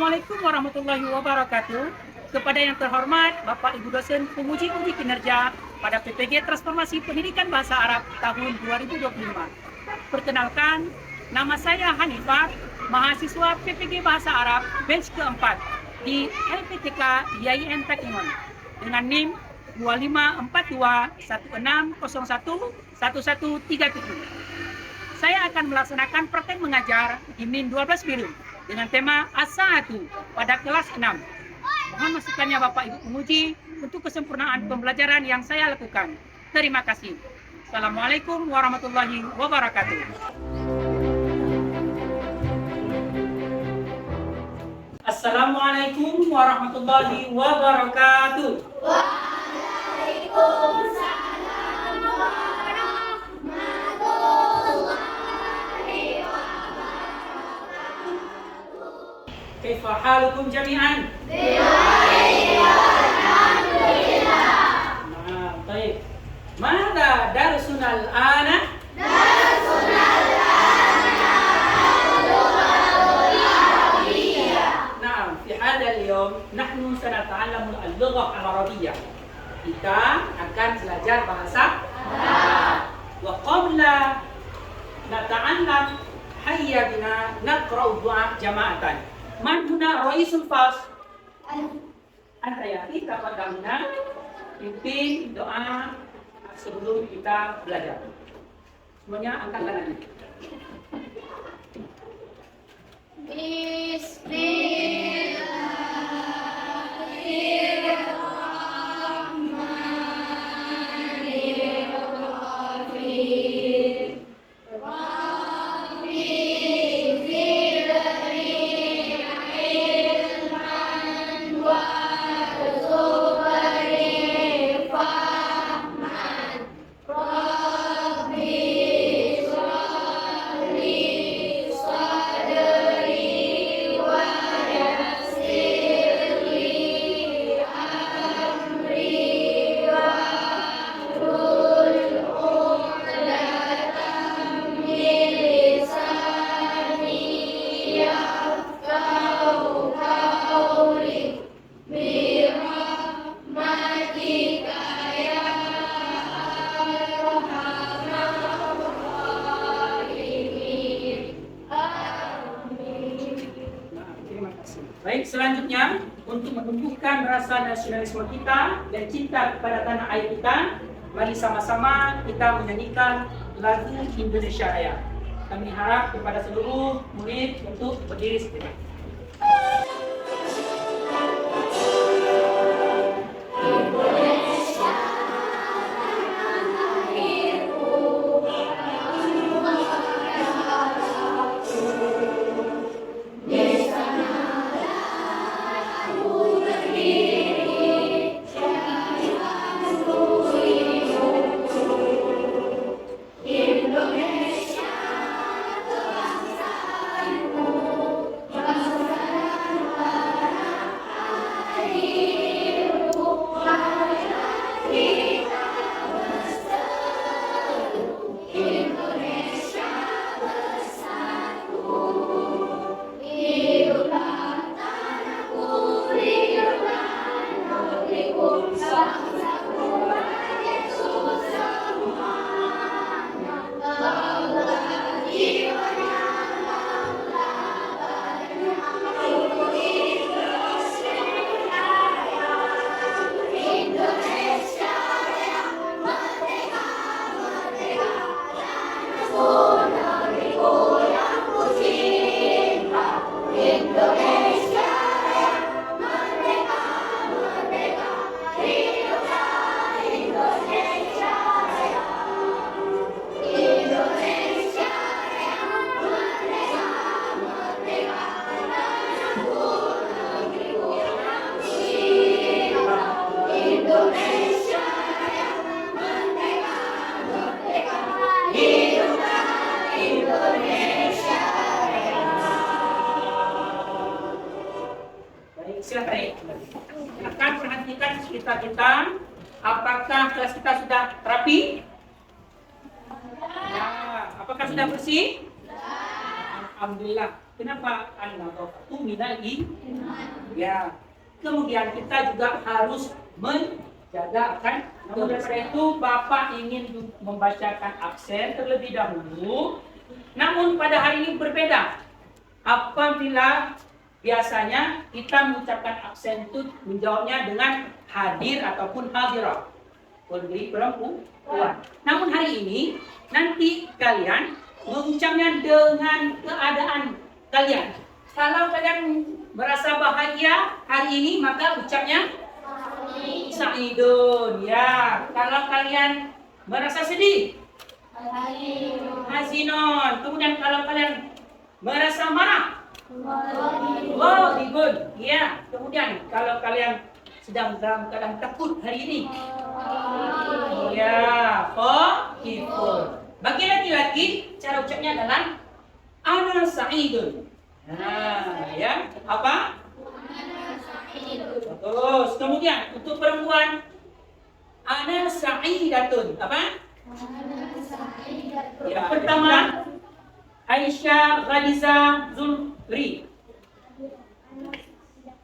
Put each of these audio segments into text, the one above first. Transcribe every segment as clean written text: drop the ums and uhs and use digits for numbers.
Assalamualaikum warahmatullahi wabarakatuh. Kepada yang terhormat Bapak Ibu dosen penguji kinerja pada PPG Transformasi Pendidikan Bahasa Arab tahun 2025. Perkenalkan, nama saya Hanifah, mahasiswa PPG Bahasa Arab batch keempat di LPTK IAIN Takiman dengan NIM 254216011137. Saya akan melaksanakan praktek mengajar di NIM 12 biru dengan tema As-Sa'atu pada kelas 6. Mohon masukannya Bapak Ibu penguji untuk kesempurnaan pembelajaran yang saya lakukan. Terima kasih. Assalamualaikum warahmatullahi wabarakatuh. Assalamualaikum warahmatullahi wabarakatuh. Waalaikumsalam warahmatullahi wabarakatuh. Kaifa halukum jami'an? Alhamdulillah. Nah, baik. Mada darsunal ana? في هذا اليوم نحن سنتعلم اللغة العربية. Kita akan belajar bahasa Arab. Wa qabla nata'allam hayya bina naqra'u du'a jama'atan. Man huna ra'isul fas? Anta ya, kita bagaimana pimpin doa sebelum kita belajar. Semuanya angkat tangannya. Baik, selanjutnya untuk menumbuhkan rasa nasionalisme kita dan cinta kepada tanah air kita, mari sama-sama kita menyanyikan lagu Indonesia Raya. Kami harap kepada seluruh murid untuk berdiri sejenak. Silakan perhatikan sekitar kita. Apakah kelas kita sudah rapi? Ya. Apakah sudah bersih? alhamdulillah. Kenapa an-nadhafatu minal iman? Ya. Kemudian kita juga harus menjaga akan kebersihan. Itu Bapak ingin membacakan absen terlebih dahulu. Namun pada hari ini berbeda. Apabila biasanya kita mengucapkan absen itu menjawabnya dengan hadir ataupun hadirah. Bagi perempuan. Namun hari ini nanti kalian mengucapnya dengan keadaan kalian. Kalau kalian merasa bahagia hari ini maka ucapnya sa'idun. Ya, kalau kalian merasa sedih hazinun. Kemudian kalau kalian merasa marah good. Ya, kemudian kalau kalian sedang dalam keadaan takut hari ini ya, khaifun. Bagi laki-laki cara ucapnya adalah ana sa'idun. Nah, ya, apa? Terus kemudian untuk perempuan ana sa'idatun. Apa? Ya, pertama Aisyah Ghaliza Zulri.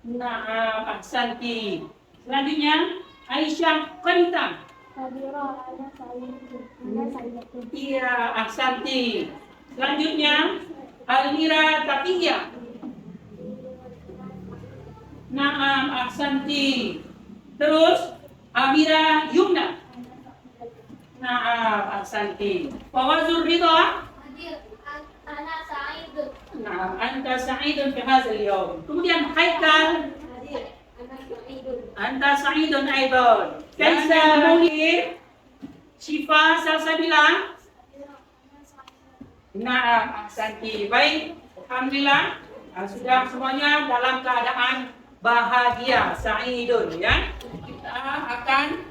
Nah, ahsanti. Selanjutnya Aisyah Qanita. Iya, ahsanti. Selanjutnya Almira Taqiyah. Naam, ahsanti. Terus Amira Yumna. Naam, ahsanti. Fawazur Ridha. Naam, anta sa'idun fi hadzal yawm. Kemudian Haikal. Anta sa'idun aidan. Kaisa Munir. Syifa Salsabila. Naam, ahsanti. Baik, alhamdulillah sudah semuanya dalam keadaan bahagia, sa'idun ya. Kita akan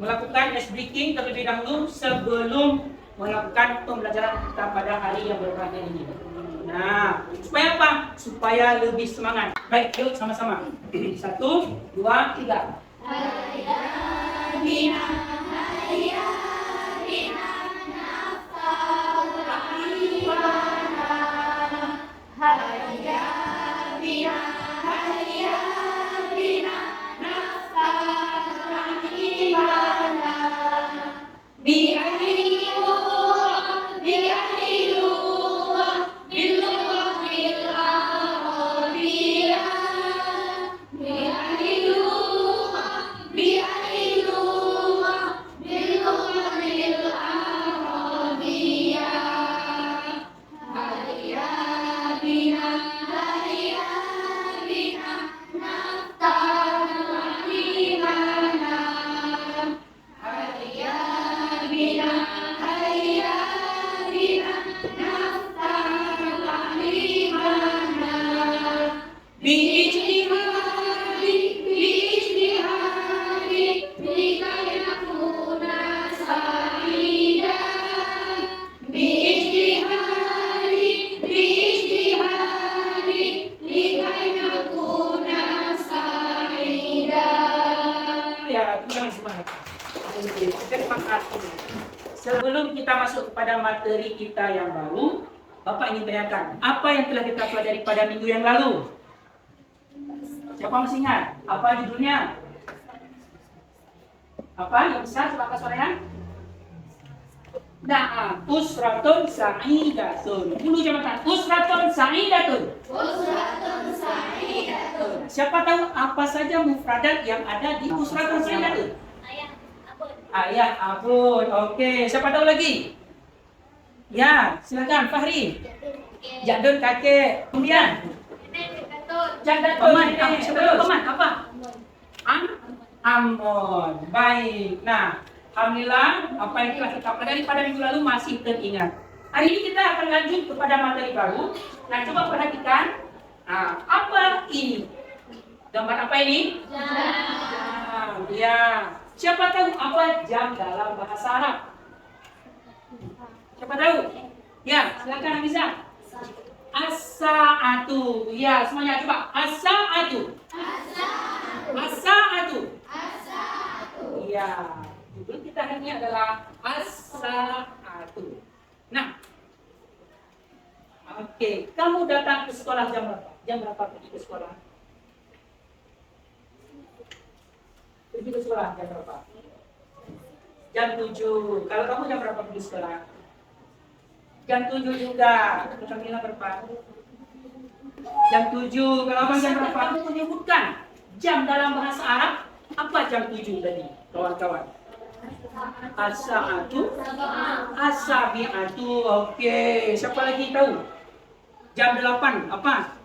melakukan ice breaking terlebih dahulu sebelum melakukan pembelajaran kita pada hari yang berbahagia ini. Nah, supaya apa? Supaya lebih semangat. Baik, yuk sama-sama. 1, 2, 3. Hayya bina, hayya bina, nafal rahimana. Hayya bina, hayya bina, nafal rahimana. Bi'ahlillah, bi'ahlillah, bilughil arabiyyah. Bi'ahlillah, bi'ahlillah, bilughil arabiyyah. Hayya bina, hayya bina, naftal rahimana. Hayya bina, hayya bina, naftal rahimana. Biijtihadi, biijtihadi, likay nakuna sa'ida. Biijtihadi, biijtihadi, likay nakuna sa'ida. Ya, kurang semangat. Terima kasih. Sebelum kita masuk kepada materi kita yang baru, Bapak ingin tanyakan, apa yang telah kita pelajari pada minggu yang lalu? Siapa masih ingat? Apa judulnya? Apa yang besar? Coba kasih suaranya. Nah, usratun sa'idatun. Dulu jamaah, usratun sa'idatun. Usratun sa'idatun. Siapa tahu apa saja mufradat yang ada di usratun sa'idatun? Ayah, abun. Ayah, abun. Oke, siapa tahu lagi? Ya, silakan Fahri. Jadun kakek. Kemudian Jadun paman. Siapa tahu paman? Apa? Amon. Baik. Nah, alhamdulillah apa yang telah kita pelajari pada minggu lalu masih teringat. Hari ini kita akan lanjut kepada materi baru. Nah, coba perhatikan. Nah, apa ini? Gambar apa ini? Jam. Ya. Siapa tahu apa jam dalam bahasa Arab? Siapa tahu? Ya, silakan Amiza. As-sa'atu. Ya, semuanya coba. As-sa'atu. As-sa'atu. Ya, judul kita hari ini adalah as-sa'atu. Nah, Oke, kamu datang ke sekolah jam berapa? Jam berapa pergi ke sekolah? Pergi ke sekolah jam berapa? Jam 7. Kalau kamu jam berapa pergi sekolah? Jam 7 juga. Kamila berapa? Jam 7. Kalau abang jam berapa? Kamu menyebutkan jam dalam bahasa Arab. Apa jam 7 tadi, kawan-kawan? As-sa'atu, as-sabi'atu. Oke, siapa lagi tahu? Jam 8 apa?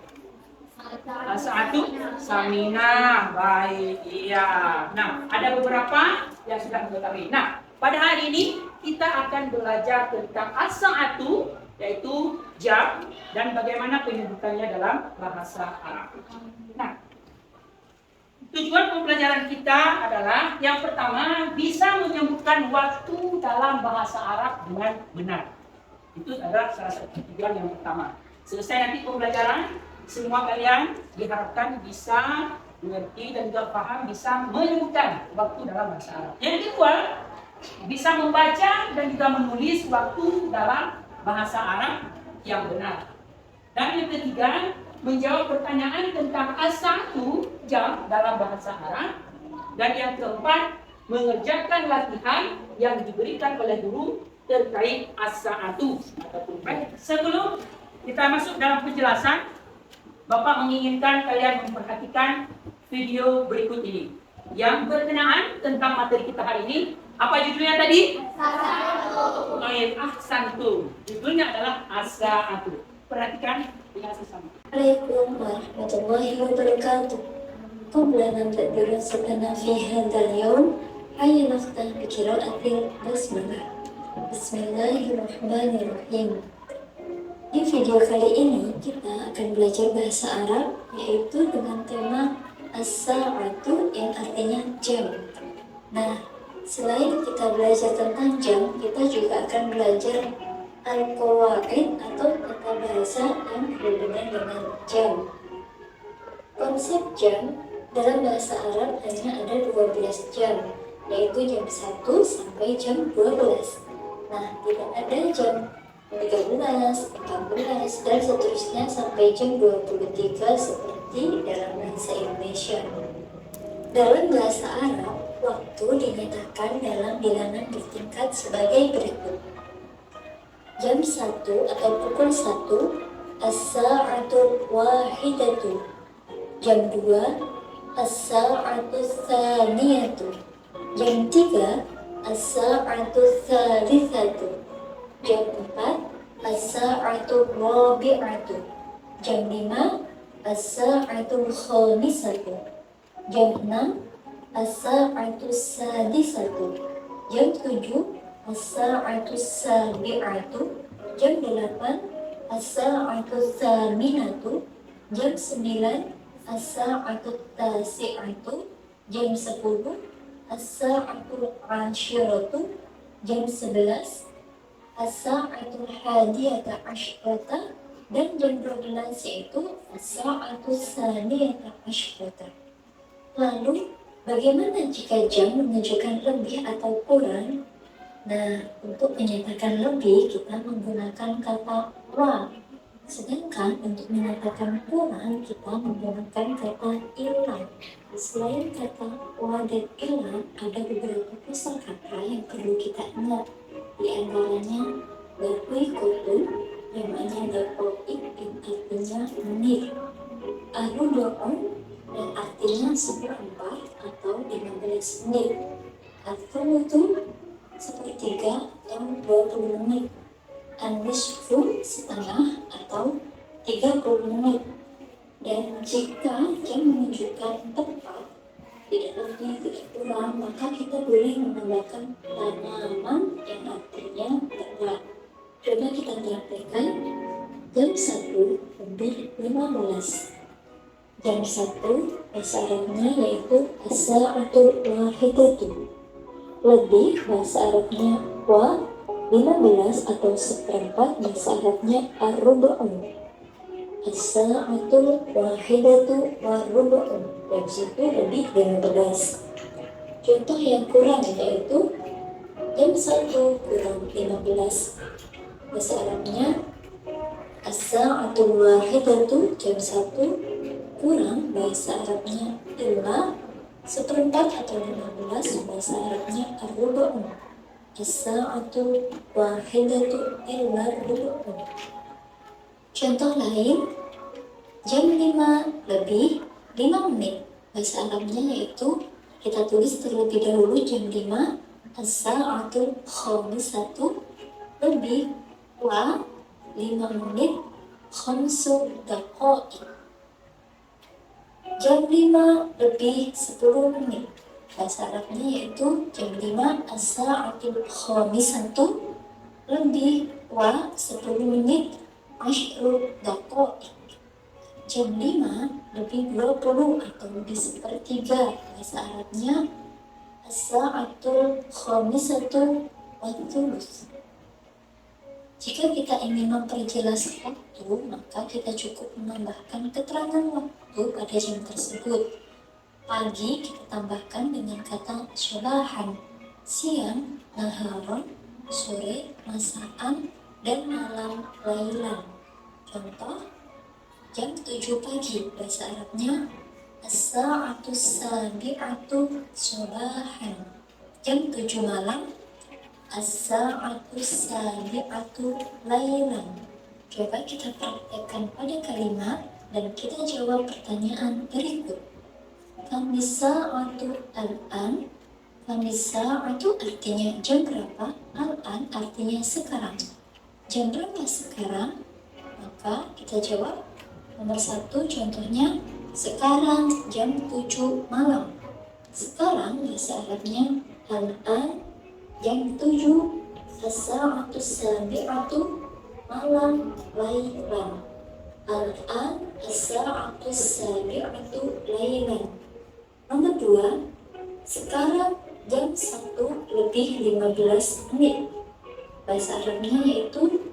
As-sa'atu, samina. Baik, iya. Nah, ada beberapa yang sudah mengetahui. Nah, pada hari ini kita akan belajar tentang as-sa'atu, yaitu jam dan bagaimana penyebutannya dalam bahasa Arab. Nah, tujuan pembelajaran kita adalah yang pertama bisa menyebutkan waktu dalam bahasa Arab dengan benar. Itu adalah salah satu tujuan yang pertama. Selesai nanti pembelajaran, semua kalian diharapkan bisa mengerti dan juga paham bisa menyebutkan waktu dalam bahasa Arab. Yang kedua, bisa membaca dan juga menulis waktu dalam bahasa Arab yang benar. Dan yang ketiga, menjawab pertanyaan tentang as-sa'atu, jam dalam bahasa Arab. Dan yang keempat, mengerjakan latihan yang diberikan oleh guru terkait as-sa'atu ataupun baik. Sebelum kita masuk dalam penjelasan, Bapak menginginkan kalian memperhatikan video berikut ini yang berkenaan tentang materi kita hari ini. Apa judulnya tadi? Ahsantum. Judulnya adalah as-sa'atu. Perhatikan dengan sesama. Assalamualaikum warahmatullahi wabarakatuh. قبل أن نبدأ دراستنا في هذا اليوم هيا نفتح بقراءة البسملة. Bismillahirrahmanirrahim. Di video kali ini kita akan belajar bahasa Arab, yaitu dengan tema as-sa'atu yang artinya jam. Nah, selain kita belajar tentang jam, kita juga akan belajar al-qawaid atau tata bahasa yang berhubungan dengan jam. Konsep jam dalam bahasa Arab hanya ada 12 jam, yaitu jam 1 sampai jam 12. Nah, tidak ada jam 13, 14, dan seterusnya sampai jam 23 seperti dalam bahasa Indonesia. Dalam bahasa Arab, waktu dinyatakan dalam bilangan bertingkat sebagai berikut. Jam 1 atau pukul 1, as-sa'atu wahidatu. Jam 2, as-sa'atu tsaniyatu. Jam 3, as-sa'atu tsalitsatu. Jam 4, as-sa'atu rabi'atu. Jam 5, as-sa'atu khamisatu. Jam 6, as-sa'atu sadisatu. Jam 7, as-sa'atu sabi'atu. Jam 8, as-sa'atu tsaminatu. Jam 9, as-sa'atu tasi'atu. Jam 10, as-sa'atu ashiratu. Jam 11, as-sa'atu hadiyata asyrata. Dan jam 12 yaitu as-sa'atu tsaniyata asyrata. Lalu, bagaimana jika jam menunjukkan lebih atau kurang? Nah, untuk menyatakan lebih, kita menggunakan kata wa. Sedangkan untuk menyatakan kurang, kita menggunakan kata ilah. Selain kata wa dan ilah, ada beberapa kosakata yang perlu kita ingat. Di antaranya, daqiqatun, namanya daqiq yang artinya menit. Ar-rubu'un, dan artinya seperempat atau 15 menit. Al-thulutsu, sepertiga atau 20 menit. An-nisfu, setengah atau 30 menit. Dan jika jam menunjukkan tepat, tidak lebih tidak kurang, maka kita boleh menambahkan tanaman yang artinya tepat. Coba kita praktekkan. Jam 1 lebih 15. Jam 1 bahasa Arabnya yaitu as-sa'atu wahidatu. Lebih bahasa Arabnya wa. 15 atau seperempat bahasa Arabnya ar-rubu'un. As-sa'atu wahidatu war-rubu'un. Jam 1 lebih 15. Contoh yang kurang yaitu jam 1 kurang 15. Bahasa Arabnya As-sa'atul wahidatu, jam 1 kurang, bahasa Arabnya illa, seperempat atau 15, bahasa Arabnya ar-rubu'u. As-sa'atul wahidatu illa ar-rubu'u. Contoh lain, jam 5 lebih 5 menit. Bahasa Arabnya yaitu kita tulis terlebih dahulu jam 5, as-sa'atul khamisatu lebih wa 5 menit khamsu daqa'iq. Jam 5 lebih 10 menit. Bahasa Arabnya yaitu jam 5 as-sa'atul khamisatu lebih wa 10 menit asyru daqa'iq. Jam 5 lebih 20 atau lebih sepertiga. Bahasa Arabnya as-sa'atul khamisatu wa thuluth. Jika kita ingin memperjelas waktu, maka kita cukup menambahkan keterangan waktu pada jam tersebut. Pagi kita tambahkan dengan kata solahan, siang naharon, sore masaan, dan malam lailan. Contoh, jam 7 pagi, bahasa Arabnya as-sa'atus sabi'atu solahan. Jam 7 malam, as-sa'atus sabi'atu lailan. Coba kita praktekkan pada kalimat dan kita jawab pertanyaan berikut. Kamisa'atu al-an. Kamisa'atu artinya jam berapa, al-an artinya sekarang. Jam berapa sekarang? Maka kita jawab nomor 1, contohnya sekarang jam 7 malam. Sekarang bahasa Arabnya al-an, jam 7, as-sa'atus sabi'atu, malam lailan. Al-an as-sa'atus sabi'atu lailan. Nomor 2, sekarang jam 1 lebih 15 menit. Bahasa Arabnya yaitu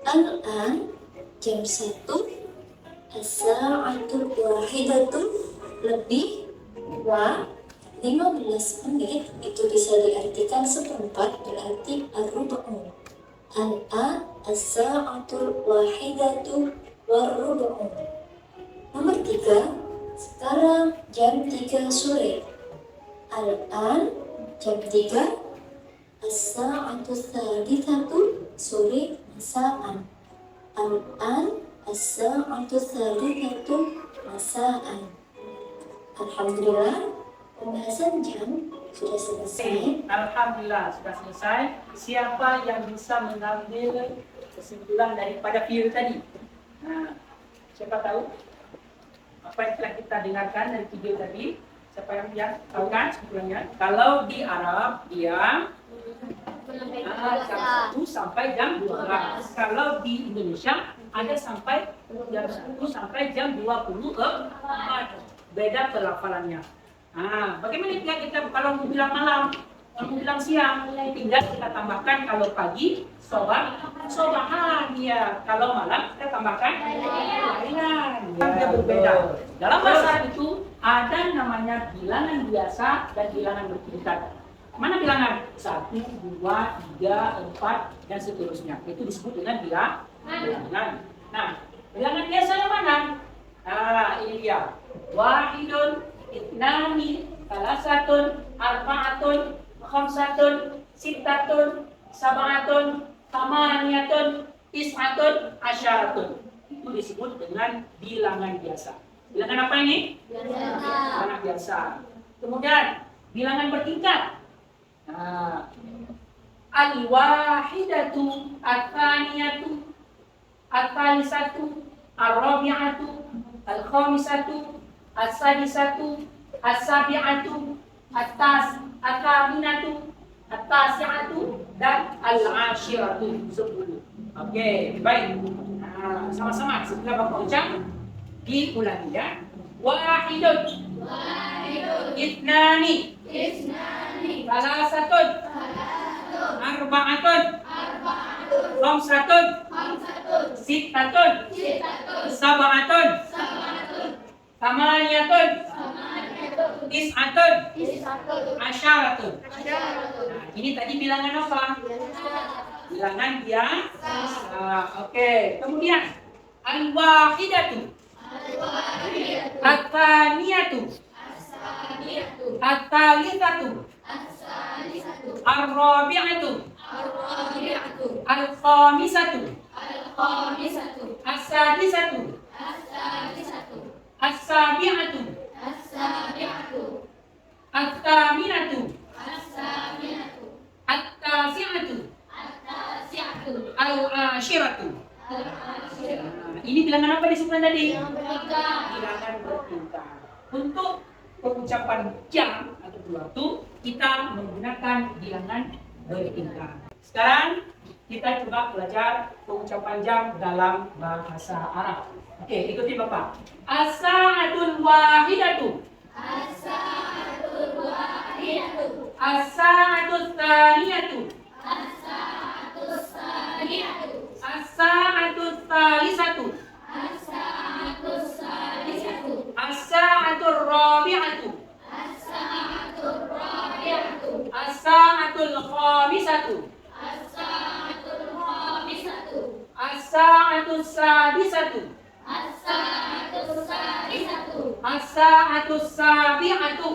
al-an, jam 1, as-sa'atul wahidatu lebih wa 15 menit, itu bisa diartikan seperempat, berarti ar-rubu'u. Al-an as-sa'atul wahidatu war-rubu'u. Nomor 3, sekarang jam 3 sore. Al-an jam 3, as-sa'atul thalithatu, sore masaan. Al-an as-sa'atul thalithatu masaan. Alhamdulillah, pembahasan jam sudah selesai. Alhamdulillah sudah selesai. Siapa yang bisa mengambil kesimpulan daripada video tadi? Nah, siapa tahu apa yang telah kita dengarkan dari video tadi? Siapa yang tahu kan kesimpulannya? Kalau di Arab dia jam 1 sampai jam 12. Kalau di Indonesia ada sampai jam 1 sampai jam 24. Beda pelafalannya. Nah, bagaimana jika kita kalau mau bilang malam, kalau mau bilang siang, tinggal kita tambahkan kalau pagi sobahan ya, kalau malam kita tambahkan lailan. Dia berbeda. Dalam bahasa itu ada namanya bilangan biasa dan bilangan bertingkat. Mana bilangan? 1, 2, 3, 4 dan seterusnya. Itu disebut dengan bilangan. Nah, bilangan biasa yang mana? Nah, ini dia. Wahidun, itnani, salasatun, arba'atun, khamsatun, sittatun, sab'atun, thamaniyatun, tis'atun, asyaratun. Itu disebut dengan bilangan biasa. Bilangan apa ini? Bilangan biasa. Kemudian bilangan bertingkat. Nah, al-wahidatu, at-thaniyatu, at-thalithatu, ar-rabi'atu, al-khamisatu, as-sadisatu, as-sabi'atu, at-thaminatu, at-tasi'atu, dan al-ashiratu, 10. Oke, baik. Nah, sama-sama setelah Bapak ucap diulangi ya. Wahidun, itnani, salasatun, arba'atun, khamsatun, sittatun, sab'atun, thamaniyatun, tis'atun, asyaratun. Nah, ini tadi bilangan apa? bilangan biasa. Oke, kemudian al-wahidatu, at-tsaniyatu, at-tsalitsatu, ar-rabi'atu, al-khamisatu, as-sadisatu, as-sabi'atu, at-thaminatu, at-tasi'atu, al-ashiratu. Ini bilangan apa disebutkan tadi? Bilangan bertingkat. Untuk pengucapan jam atau waktu kita menggunakan bilangan bertingkat. Sekarang kita coba belajar pengucapan jam dalam bahasa Arab. Oke, ikuti Bapak. As-sa'atul wahidatu. As-sa'atul tsaniyatu. As-sa'atul tsalisatu. As-sa'atul rabi'atu. As-sa'atul khamisatu. As-sa'atul sadisatu. As-sa'atul sabi'atu.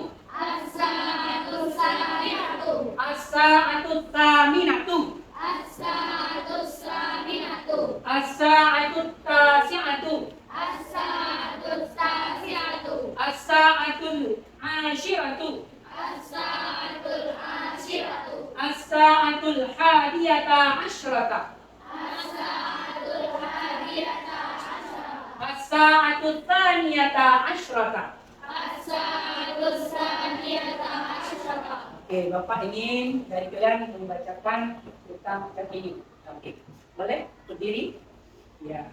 As-sa'atul thaminatu. As-sa'atul tasi'atu. As-sa'atul ashiratu. As-sa'atul hadiyata asyrata. As-sa'atul thaniyata asyrata. Oke, Bapak ingin dari kalian membacakan tentang jam ini. Oke, boleh berdiri? Ya.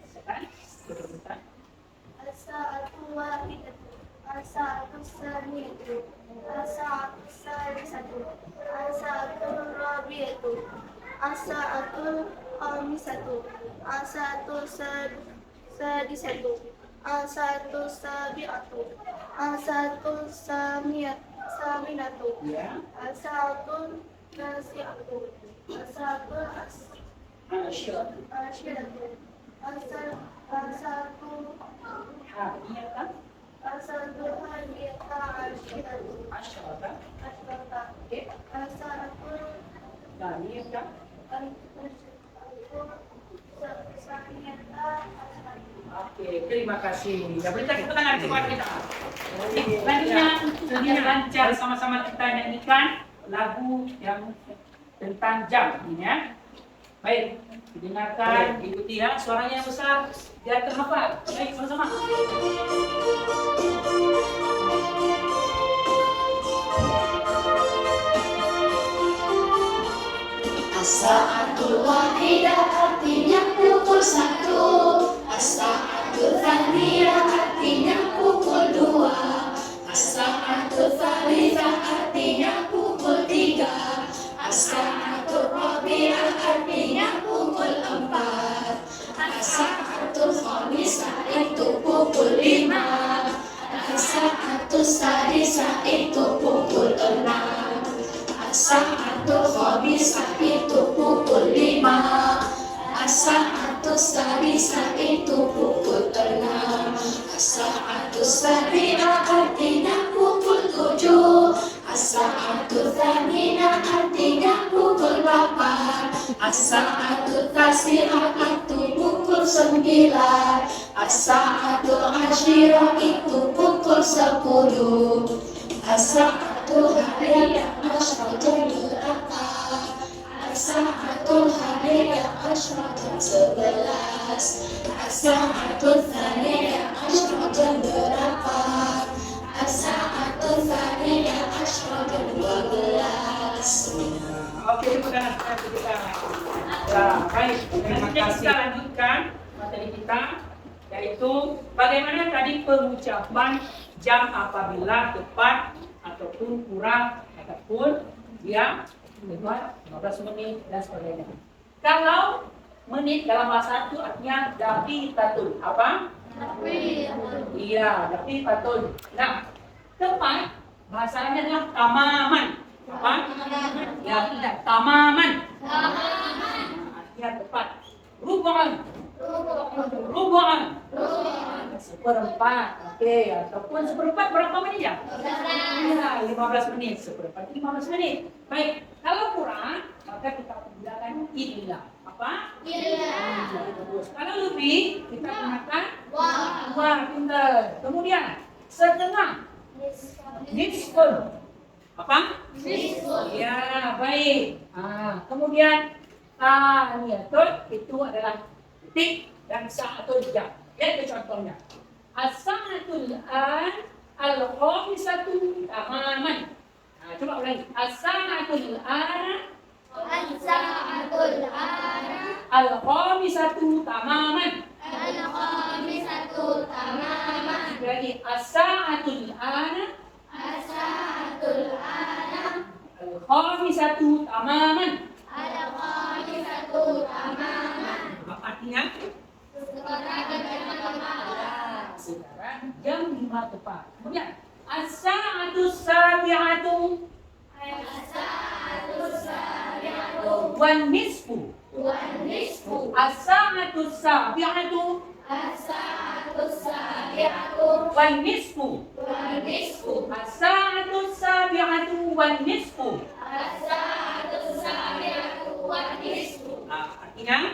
Bacakan. Betul-betul. As-sa'atul wahidatu, as-sa'atul tsaniyatu, as-sa'atul salisatu, as-sa'atul rabi'atu, as-sa'atul khamisatu, as-sa'atul sadisatu, as-sa'atul sabi'atu, as-sa'atul saminatu, Ya. as-sa'atul tasi'atu, as-sa'atul Asyiratu. ashiratu, as-sa'atul Hadiyata as-sa'atul hadiyata ashiratu, asyrata. asyrata, Oke. as-sa'atul Thaniyata. Oke, terima kasih. Ya, berikan tepuk tangan kepada kita. Selanjutnya, selanjutnya lancar sama-sama kita nyanyikan lagu yang tentang jam ini ya. Baik, didengarkan, ikuti ya, suaranya yang besar, biar terhafal. Baik, sama-sama. As-sa'atul wahidah artinya pukul 1. As-sa'atul tsaniyah artinya pukul 2. As-sa'atul tsalitsah artinya pukul 3. As-sa'atul rabi'ah artinya pukul 4. As-sa'atul khamisah itu pukul 5. As-sa'atul sadisah itu pukul 6. As-sa'atul khamisah itu pukul 5. As-sa'atul sadisah itu pukul 6. As-sa'atul sabi'ah artinya pukul 7. As-sa'atul tsaminah artinya pukul 8. As-sa'atul tasi'ah itu pukul 9. As-sa'atul ashirah itu pukul 10. As-sa'atul hadiyah asyratan berapa? As-sa'atul hadiyah asyratan 11. As-sa'atul tsaniyah asyratan berapa? As-sa'atul tsaniyah asyratan 12. Oke, tepuk tangan kepada kita. Ya, baik. Selanjutnya kita lanjutkan materi kita, yaitu bagaimana tadi pengucapan jam apabila tepat ataupun kurang ataupun yang lewat 15 menit dan sebagainya. Kalau menit dalam bahasa itu artinya daqiqatun. Apa? Iya, daqiqatun. Nah, tepat bahasanya adalah tamaman. Apa? Ya, tidak. Tamaman. Nah, artinya tepat. Rubu'an. Rubu'an. Seperempat. Oke, ataupun seperempat berapa menit ya? Ya, 15 menit. Seperempat 15 menit. Baik, kalau kurang, maka kita gunakan illa. Apa? Illa. Kalau lebih, kita gunakan wa. Pintar. Kemudian, setengah. Nisfun. Apa? Ya, baik. Kemudian taniyatul itu adalah titik dan sa'atul jam. Itu contohnya. As-sa'atul an al-khamisatu tamaman. Coba ulangi. As-sa'atul an As-sa'atul ana al-khamisatu tamaman. al-khamisatu tamaman. Jadi as-sa'atul an As-sa'atul ana al-khamisatu tamaman. al-khamisatu tamaman. Apa artinya? Sekarang jam 5 tepat. Kemudian as-sa'atu sabi'atu As-sa'atul sabi'atu wan nisfu. wan nisfu. As-sa'atu sabi'atu As-sa'atul sabi'atu wan nisfu. wan nisfu. As-sa'atu sabi'atu wan nisfu. As-sa'atul sabi'atu wan nisfu. Artinya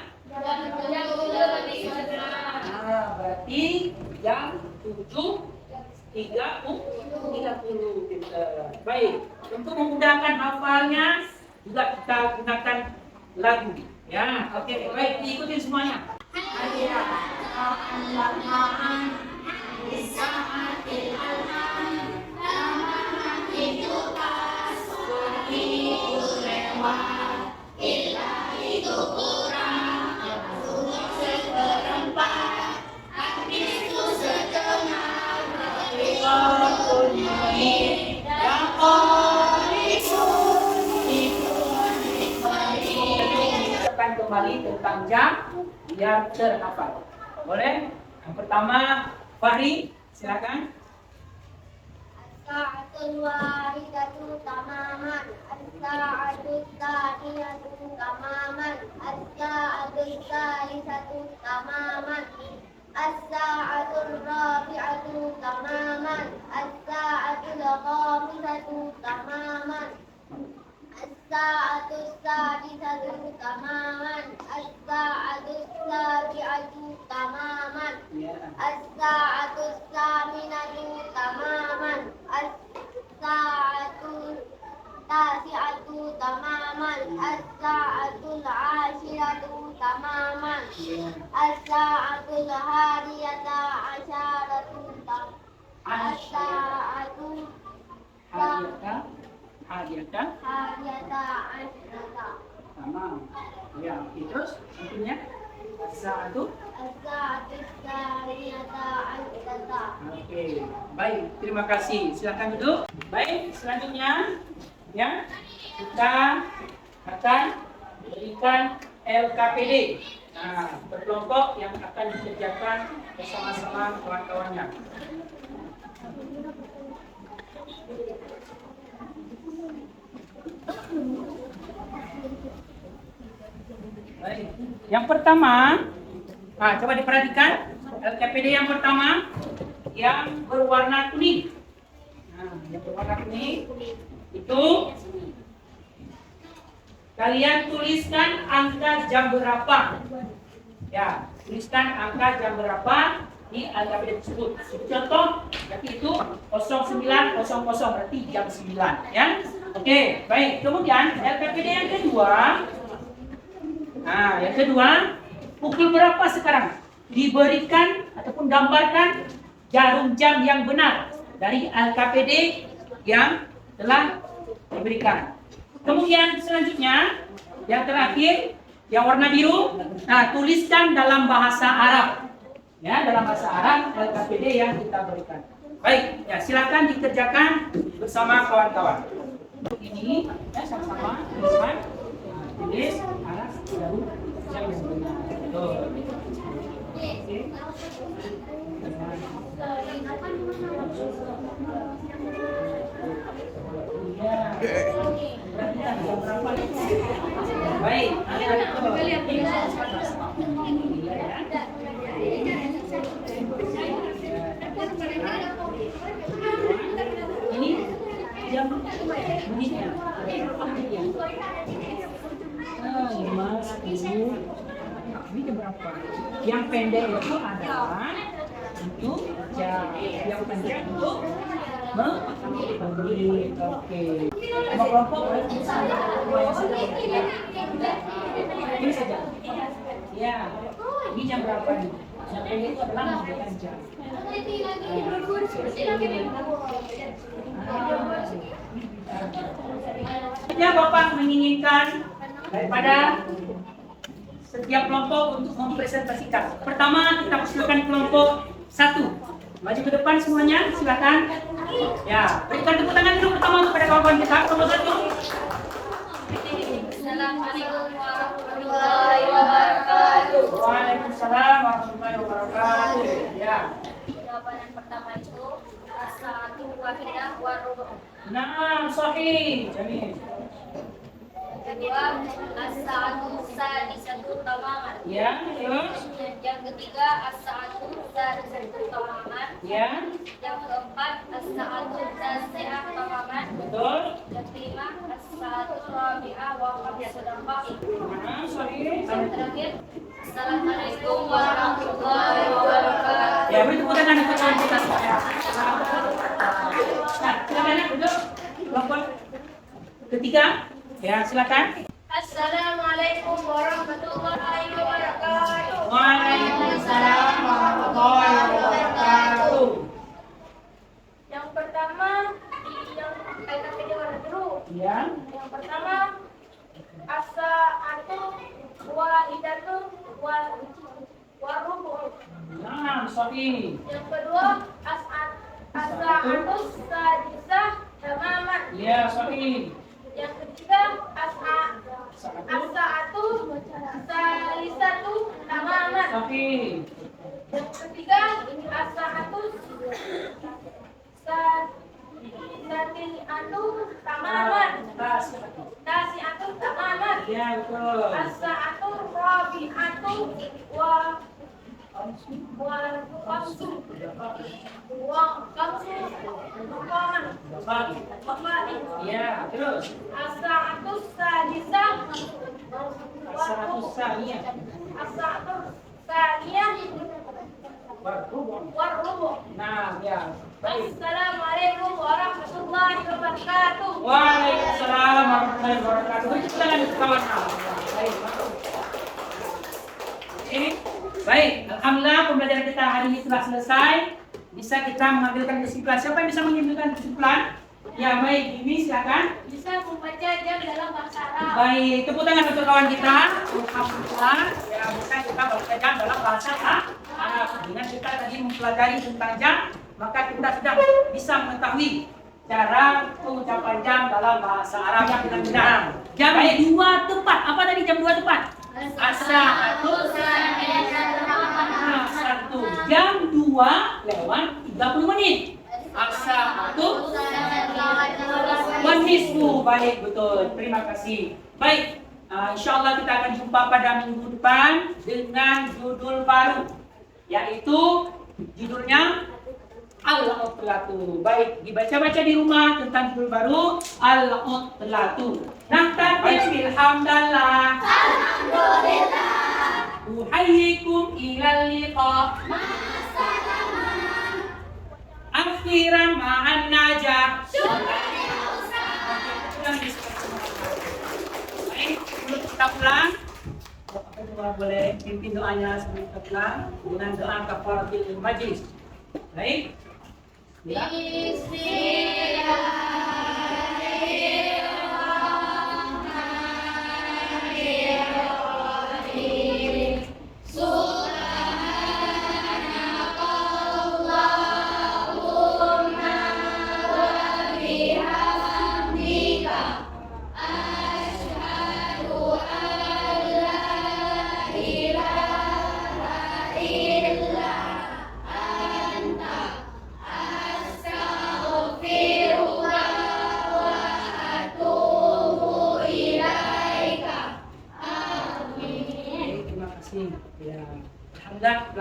berarti jam 7.30. Baik, untuk memudahkan hafalnya juga kita gunakan lagu. Ya, oke, baik, diikutin semuanya. Akan kembali tentang jam biar terhafal. Boleh? Yang pertama, Fahri, silakan. As-sa'atul wahidatu tamaman. As-sa'atul tsaniyatu tamaman. As-sa'atul tsalisatu tamaman. As-sa'atul rabi'atu tamaman. As-sa'atul khamisatu tamaman. As-sa'atul sadisatu tamaman. As-sa'atul sabi'atu tamaman. As-sa'atul saminatu tamaman. As-sa'atul tasi'atu tamaman. As-sa'atul ashiratu tamaman. As-sa'atul hadiyata asyaratu tamaman. As-sa'atul Hadiyata. hadiyata asyrata. Tamam. Ya, terus intinya satu. As-sa'atul tsaniyata asyrata. Oke, baik. Terima kasih. Silakan duduk. Baik, selanjutnya ya kita akan berikan LKPD. Nah, berkelompok yang akan dikerjakan bersama-sama kawan-kawannya. Baik. Yang pertama, coba diperhatikan LKPD yang pertama yang berwarna kuning. Nah, yang berwarna kuning itu kalian tuliskan angka jam berapa. Ya, tuliskan angka jam berapa di LKPD tersebut. Contoh, berarti itu 09.00 berarti jam 9 ya. Oke, baik. Kemudian LKPD yang kedua. Nah, yang kedua, pukul berapa sekarang? Diberikan ataupun gambarkan jarum jam yang benar dari LKPD yang telah diberikan. Kemudian selanjutnya, yang terakhir, yang warna biru, nah tuliskan dalam bahasa Arab. Ya, dalam bahasa Arab LKPD yang kita berikan. Baik, ya silakan dikerjakan bersama kawan-kawan. Ini ya sama-sama tuliskan. Tulis Arab jarum jam yang benar. Tuh. Oke. Ya. Baik, adik-adik tuh. Ini jam bunyinya. Mas, Ibu. Ini jam berapa? Yang pendek itu adalah untuk jam yang pendek untuk membeli. Oke. Mau kelompok? Ini saja. Ya. Ini jam berapa nih? Yang pendek itu adalah menunjukkan jam. Ya, Bapak menginginkan daripada setiap kelompok untuk mempresentasikan. Pertama, kita persilakan kelompok 1. Maju ke depan semuanya, silakan. Ya, berikan tepuk tangan dulu pertama kepada kawan-kawan kita. Kelompok 1. Assalamualaikum warahmatullahi wabarakatuh. Waalaikumsalam warahmatullahi wabarakatuh. Ya. Jawaban yang pertama itu as-sa'atu wahidah wa rubu'. Nah, sahih. Jamil. Kedua, as-sa'atu sadisatu tamaman. Ya, terus. Yang ketiga, as-sa'atu sadisatu tamaman. Ya, Yang keempat, as-sa'atu tasi'ah tamaman. betul. Yang kelima, as-sa'atu rabi'ah wa khamsu daqaiq. Nah, sahih. Yang terakhir, assalamualaikum warahmatullahi wabarakatuh. Ya, beri tepuk tangan untuk kawan kita semua. Nah, silakan ya, duduk. Kelompok ketiga. Ya, silakan. Assalamualaikum warahmatullahi wabarakatuh. Waalaikumsalam warahmatullahi wabarakatuh. Yang pertama, yang kita warna biru. Ya, Yang pertama, as-sa'atu wahidatu wa rubu'. nah, sahih. Yang kedua, as-sa'atu sadisah tamaman. Ya, sahih. Yang ketiga, as-sa'atu salisatu tamaman. Sahih. Yang ketiga, as-sa'atu sati'atu tamaman. Tasi'atu tamaman. Ya, betul. As-sa'atu rabi'atu wa khamsu maqaman. Maqamin. Ya, terus. As-sa'atu sadisah Seratus saliyah. as-sa'atu tsaniyah Berhubung. war-rubu'. Nah, ya. Baik. Assalamualaikum warahmatullahi wabarakatuh. Waalaikumsalam warahmatullahi wabarakatuh. Beri tepuk tangan untuk kawan. Baik. Ini baik. Alhamdulillah pembelajaran kita hari ini telah selesai. Bisa kita mengambilkan kesimpulan. Siapa yang bisa mengambilkan kesimpulan? Ya, baik. Ini silakan. Bisa membaca jam dalam bahasa Arab. Baik, tepuk tangan untuk kawan kita. Alhamdulillah, ya bisa kita bacakan dalam bahasa Arab. Dengan kita tadi mempelajari tentang jam, maka kita sudah bisa mengetahui cara pengucapan jam dalam bahasa Arab yang benar-benar. Jam 2 tepat. Apa tadi jam 2 tepat? As-sa'atu satu jam 2 lewat 30 menit. As-sa'atu wanisfu. Baik, betul. Terima kasih. Baik, insyaallah kita akan jumpa pada minggu depan dengan judul baru, yaitu judulnya Al-Utlatu. Baik, dibaca-baca di rumah tentang judul baru Al-Utlatu. Naktabil bilhamdalillah. Alhamdulillah. Uhayyikum ilal liqa. Akhiran ma'an najah. Baik, sebelum kita pulang, boleh pimpin doanya sebelum kita pulang dengan doa kafaratul majlis. Baik. Ya.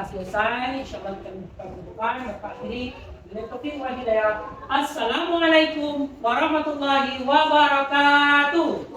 telah selesai. Insyaallah kita berdoa Bapak akhiri dengan taufik wal hidayah. Assalamualaikum warahmatullahi wabarakatuh.